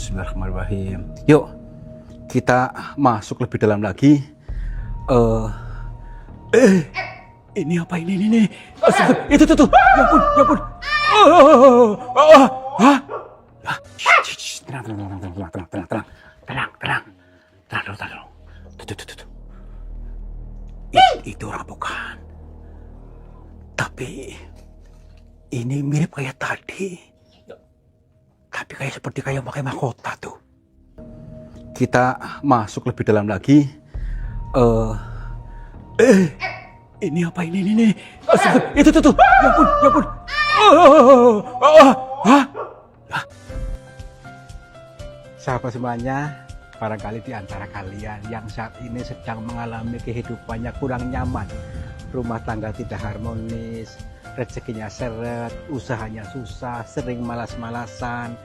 Bismillahirrahmanirrahim. Yuk, kita masuk lebih dalam lagi. Ini apa ini? Itu tuh. Ya ampun. Tenang. Tuh. Itu orang bukan. Tapi ini mirip kayak tadi. Tapi seperti pakai mahkota tuh. Kita masuk lebih dalam lagi. Ini apa ini? Itu tuh. Ya ampun. Sahabat semuanya, barangkali di antara kalian yang saat ini sedang mengalami kehidupannya kurang nyaman, rumah tangga tidak harmonis, rezekinya seret, usahanya susah, sering malas-malasan,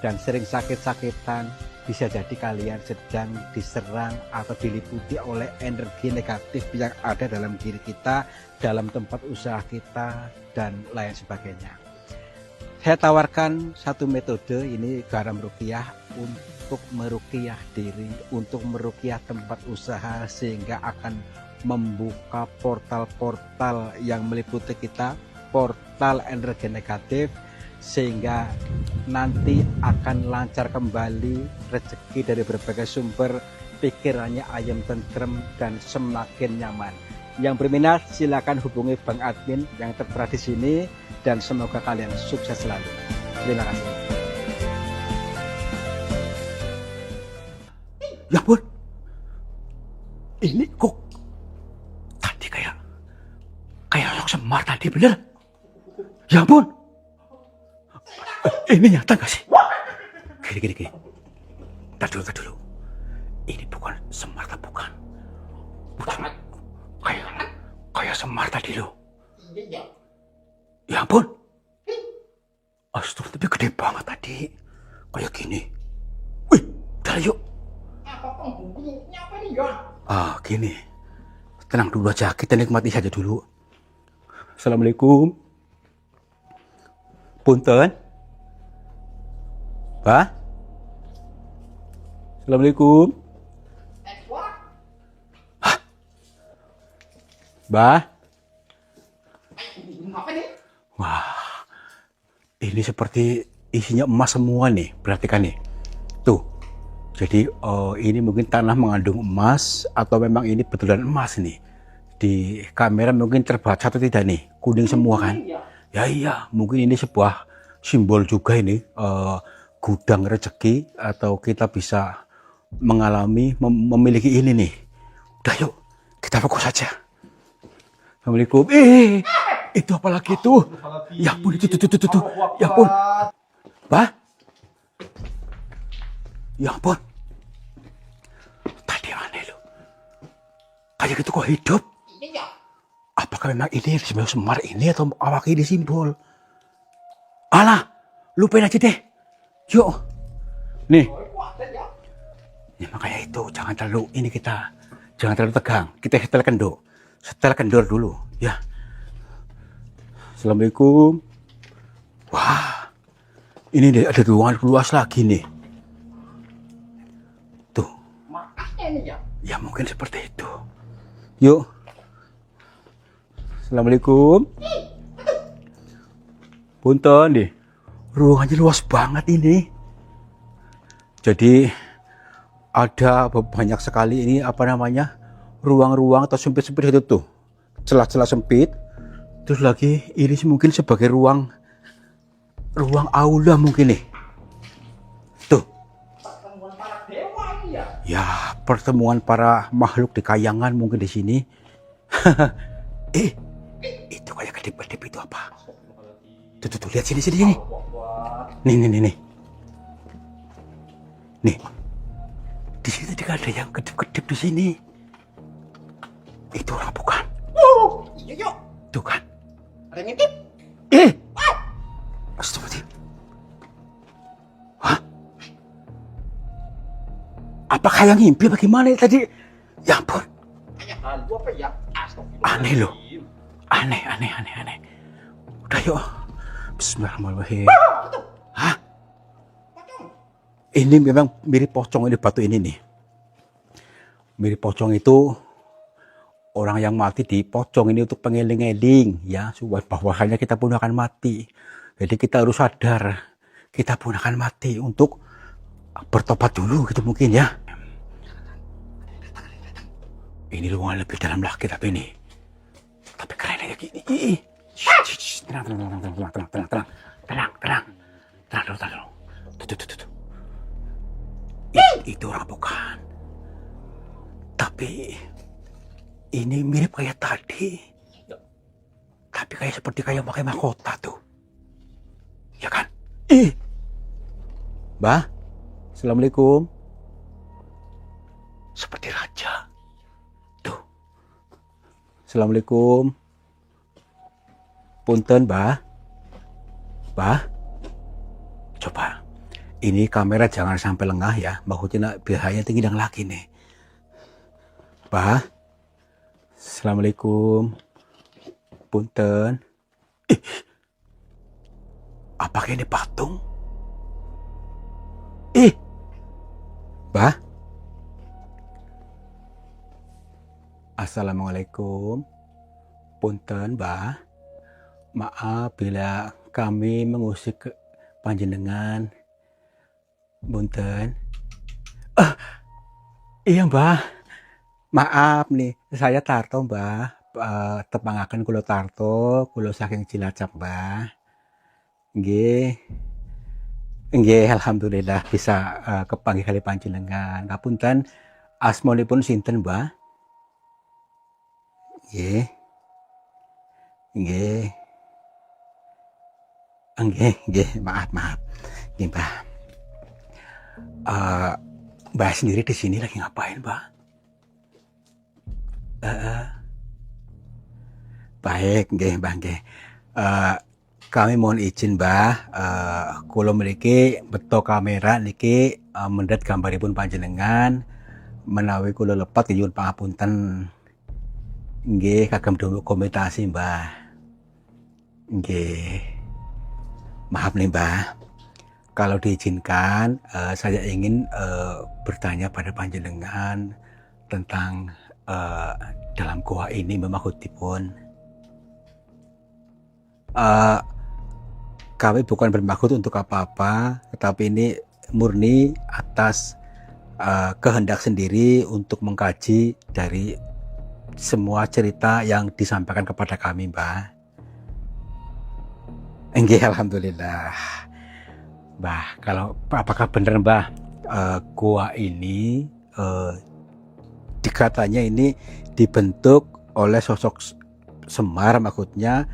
dan sering sakit-sakitan, bisa jadi kalian sedang diserang atau diliputi oleh energi negatif yang ada dalam diri kita, dalam tempat usaha kita, dan lain sebagainya. Saya tawarkan satu metode, ini garam ruqyah, untuk meruqyah diri, untuk meruqyah tempat usaha, sehingga akan membuka portal-portal yang meliputi kita, portal energi negatif, sehingga nanti akan lancar kembali rezeki dari berbagai sumber, pikirannya ayam tentrem dan semakin nyaman. Yang berminat silakan hubungi Bang Admin yang tertera di sini, dan semoga kalian sukses selalu. Terima kasih. Ya ampun, ini kok tadi kayak sosok Semar tadi, bener? Ya ampun, ini nyata gak sih? Gini. Tar dulu. Ini bukan Semar, tak bukan. Kayak Semar tadi loh. Ya ampun. Astagfirullah, tapi gede banget tadi. Kayak gini. Wih, dah yuk. Gini. Tenang dulu aja, kita nikmati saja dulu. Assalamualaikum. Punten. Bah. Assalamualaikum. Hah? Bah. Wah. Ini seperti isinya emas semua nih, perhatikan nih. Tuh. Jadi ini mungkin tanah mengandung emas, atau memang ini betulan emas nih. Di kamera mungkin terbaca atau tidak nih, kuning semua kan? Ya iya, mungkin ini sebuah simbol juga ini, gudang rezeki, atau kita bisa mengalami, memiliki ini nih. Udah yuk, kita fokus saja. Assalamualaikum. Itu apa lagi tuh? Ya ampun, itu. Ya ampun. Bah? Ya ampun. Tadi aneh loh. Kayak gitu kok hidup? Apakah memang ini simbol Semar ini, atau awak ini simbol? Alah, lupain aja deh. Yuk. Nih. Ya makanya itu, jangan terlalu tegang. Kita setel kendor dulu, ya. Assalamualaikum. Wah. Ini ada ruangan luas lagi nih. Tuh. Ya mungkin seperti itu. Yuk. Assalamualaikum. Punten nih. Ruangannya luas banget ini. Jadi ada banyak sekali ini ruang-ruang atau sempit-sempit itu tuh. Celah-celah sempit. Terus lagi ini mungkin sebagai ruang aula mungkin nih. Tuh. Ya, pertemuan para makhluk di kayangan mungkin di sini. Itu kayak kedip-kedip itu apa? Tuh, lihat sini. Nih. Nih. Di sini juga ada yang kedip-kedip di sini. Itu orang bukan? Iya. Tuh kan. Ada ngintip. Astagfirullah. Hah? Apakah yang ngimpi bagaimana tadi? Ya ampun. Hantu apa ya? Aneh loh. Aneh. Udah yuk. Bismillahirrahmanirrahim. Hah? Ini memang mirip pocong ini batu ini nih. Mirip pocong itu orang yang mati di pocong ini untuk pengeling-eling ya, supaya bahwasanya kita pun akan mati. Jadi kita harus sadar kita pun akan mati untuk bertobat dulu gitu mungkin ya. Ini ruangan lebih dalam lagi tapi ini. Tapi keren kayak gini. Tenang, tenang, tenang, tenang, tenang, tenang, tenang, tenang, tenang, tenang, tenang. Tuh. Itu orang bukan. Tapi ini mirip kayak tadi. Tapi kayak seperti kayak pakai mahkota tuh. Ya kan? Mbah, Assalamualaikum. Seperti raja. Tuh. Assalamualaikum. Punten, Mbah. Mbah. Coba. Ini kamera jangan sampai lengah ya. Maksudnya bahaya tinggi dan lagi nih. Mbah. Assalamualaikum. Punten. Apakah ini patung? Mbah. Assalamualaikum. Punten, Mbah. Maaf bila kami mengusik panjenengan. Punten. Iya, Mbah. Maaf nih, saya Tarto, Mbah. Tepangaken kula Tarto, kula saking Cilacap, Mbah. Nggih. Nggih, alhamdulillah bisa kepanggih kali panjenengan. Ngapunten, asmanipun sinten, Mbah? Nggih. Nggih. Nggih, maaf. Nggih, Mbah. Mbah sendiri di sini lagi ngapain, Mbah? Baik, nggih, Mbah, nggih. Kami mohon izin, Mbah, kula mriki beto kamera niki mendhet gambaripun panjenengan menawi kula lepat nyuwun pangapunten. Nggih, kagem dokumentasi, Mbah. Nggih. Maaf nih, Mbah. Kalau diizinkan, saya ingin bertanya pada panjenengan tentang dalam gua ini memaksudipun. Kami bukan bermaksud untuk apa-apa, tetapi ini murni atas kehendak sendiri untuk mengkaji dari semua cerita yang disampaikan kepada kami, Mbah. Nggih, alhamdulillah. Mbah, kalau apakah benar, Mbah, gua ini dikatanya ini dibentuk oleh sosok Semar, maksudnya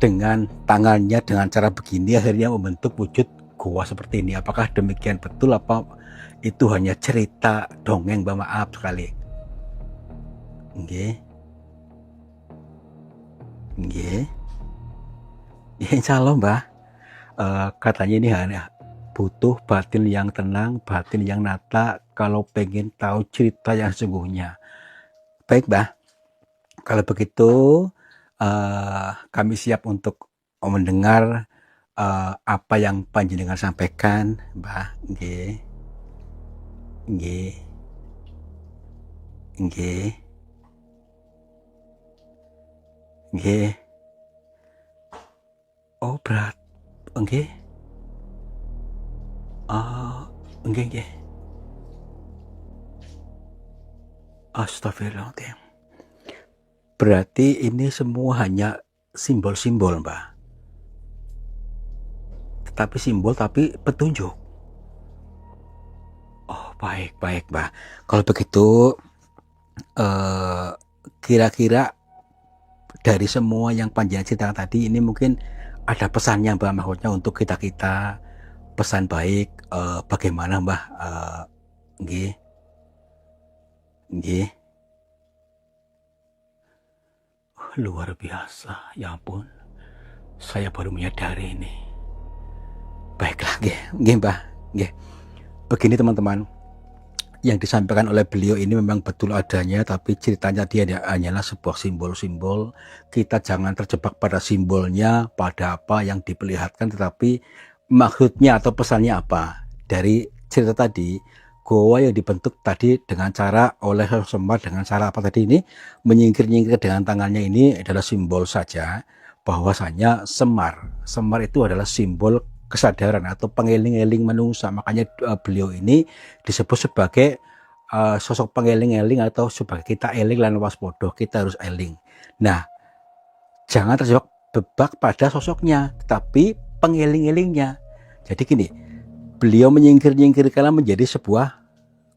dengan tangannya dengan cara begini akhirnya membentuk wujud gua seperti ini. Apakah demikian betul apa itu hanya cerita dongeng, Mbah? Maaf sekali. Nggih. Ya, insya Allah, Mbah. Katanya ini hanya butuh batin yang tenang, batin yang nata kalau pengen tahu cerita yang sesungguhnya. Baik, Mbah. Kalau begitu kami siap untuk mendengar apa yang panjenengan sampaikan, Mbah. Nggih. Oh, berat. Nggih. Nggih. Astagfirullahaladzim. Berarti ini semua hanya simbol-simbol, Mbah. Tetapi simbol tapi petunjuk. Oh, baik, Mbah. Kalau begitu kira-kira dari semua yang panjenengan ceritakan tadi ini mungkin ada pesannya, Mbah, maksudnya untuk kita pesan baik bagaimana, Mbah? Nggih. Luar biasa, ya ampun, saya baru menyadari ini. Baiklah, nggih, Mbah, nggih. Begini, teman-teman, yang disampaikan oleh beliau ini memang betul adanya, tapi ceritanya dia hanyalah sebuah simbol-simbol. Kita jangan terjebak pada simbolnya, pada apa yang diperlihatkan, tetapi maksudnya atau pesannya apa dari cerita tadi, goa yang dibentuk tadi dengan cara oleh Semar dengan cara apa tadi ini, menyingkir-nyingkir dengan tangannya ini adalah simbol saja bahwasanya Semar itu adalah simbol kesadaran atau pengeling-eling manusia. Makanya beliau ini disebut sebagai sosok pengeling-eling atau sebagai kita eling lan waspada, kita harus eling. Nah, jangan terjebak pada sosoknya, tetapi pengeling-elingnya. Jadi gini, beliau menyingkir-nyingkirkan menjadi sebuah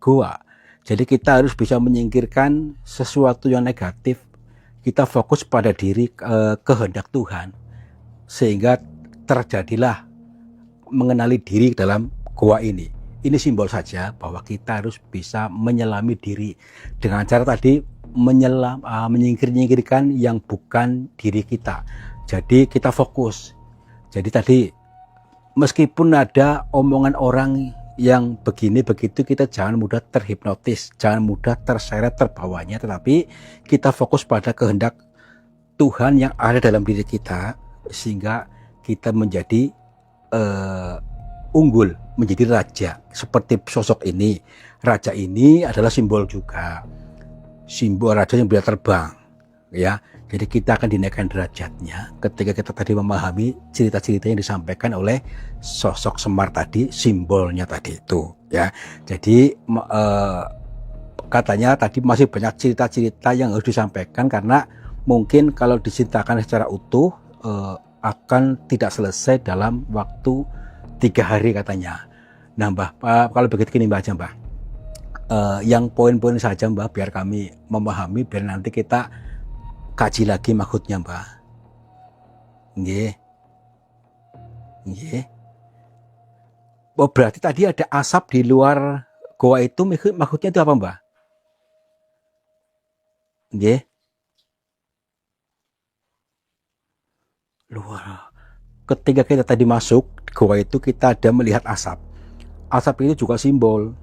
goa. Jadi kita harus bisa menyingkirkan sesuatu yang negatif. Kita fokus pada diri, kehendak Tuhan, sehingga terjadilah mengenali diri dalam goa ini. Ini simbol saja bahwa kita harus bisa menyelami diri dengan cara tadi menyingkir-nyingkirkan yang bukan diri kita. Jadi kita fokus. Jadi tadi meskipun ada omongan orang yang begini begitu, kita jangan mudah terhipnotis, jangan mudah terseret terbawanya, tetapi kita fokus pada kehendak Tuhan yang ada dalam diri kita, sehingga kita menjadi unggul, menjadi raja. Seperti sosok ini, raja ini adalah simbol juga, simbol raja yang bisa terbang, ya. Jadi kita akan dinaikkan derajatnya ketika kita tadi memahami cerita-cerita yang disampaikan oleh sosok Semar tadi, simbolnya tadi itu, ya. Jadi katanya tadi masih banyak cerita-cerita yang harus disampaikan, karena mungkin kalau diceritakan secara utuh akan tidak selesai dalam waktu 3 hari katanya. Nah Mbah, kalau begitu gini Mbah aja Mbah, yang poin-poin saja Mbah, biar kami memahami, biar nanti kita kaji lagi maksudnya Mbah. Nggih. Nggih. Oh, berarti tadi ada asap di luar goa itu, maksudnya itu apa Mbah? Nggih. Luar. Ketika kita tadi masuk goa itu, kita ada melihat asap. Asap itu juga simbol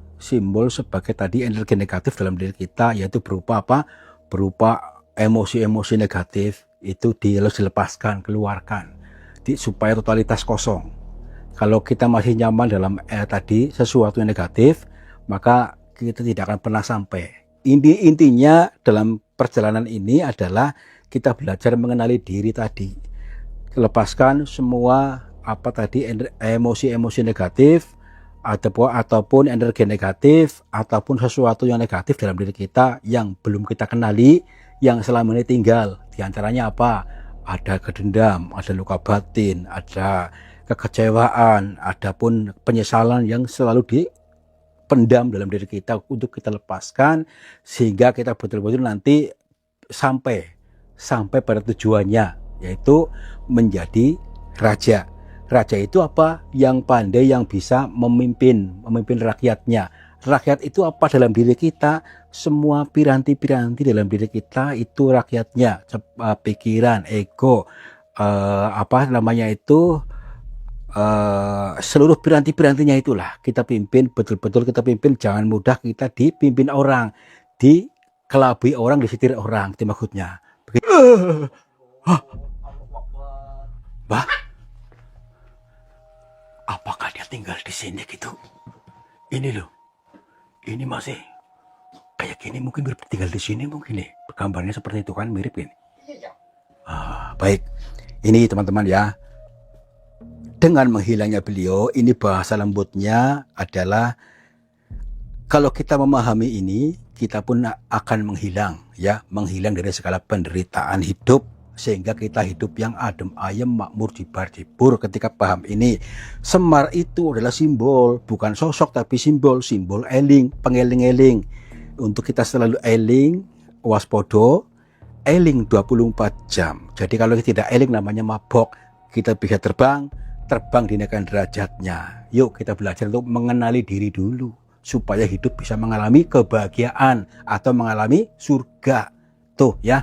sebagai tadi energi negatif dalam diri kita, yaitu berupa apa? Berupa emosi-emosi negatif itu harus dilepaskan, keluarkan, supaya totalitas kosong. Kalau kita masih nyaman dalam tadi sesuatu yang negatif, maka kita tidak akan pernah sampai. Intinya dalam perjalanan ini adalah kita belajar mengenali diri tadi, lepaskan semua apa tadi emosi-emosi negatif ataupun energi negatif ataupun sesuatu yang negatif dalam diri kita yang belum kita kenali, yang selama ini tinggal. Di antaranya apa? Ada kedendam, ada luka batin, ada kekecewaan, ada pun penyesalan yang selalu dipendam dalam diri kita, untuk kita lepaskan sehingga kita betul-betul nanti sampai pada tujuannya, yaitu menjadi raja. Raja itu apa? Yang pandai, yang bisa memimpin rakyatnya. Rakyat itu apa dalam diri kita? Semua piranti-piranti dalam diri kita itu rakyatnya. Pikiran, ego, seluruh piranti-pirantinya itulah kita pimpin, betul-betul kita pimpin. Jangan mudah kita dipimpin orang, dikelabui orang, disetir orang, itu maksudnya. Bah, apakah dia tinggal di sini gitu? Ini loh, ini masih kayak gini, mungkin mirip tinggal di sini mungkin nih. Gambarnya seperti itu kan, mirip ini. Baik, ini teman-teman ya. Dengan menghilangnya beliau, ini bahasa lembutnya adalah kalau kita memahami ini, kita pun akan menghilang, ya, menghilang dari segala penderitaan hidup, sehingga kita hidup yang adem ayem, makmur, jibar-jibur. Ketika paham ini, Semar itu adalah simbol, bukan sosok tapi simbol eling, pengeling-eling. Untuk kita selalu eling, waspodo, eling 24 jam. Jadi kalau kita tidak eling namanya mabok. Kita bisa terbang dinaikkan derajatnya. Yuk kita belajar untuk mengenali diri dulu, supaya hidup bisa mengalami kebahagiaan atau mengalami surga. Tuh ya.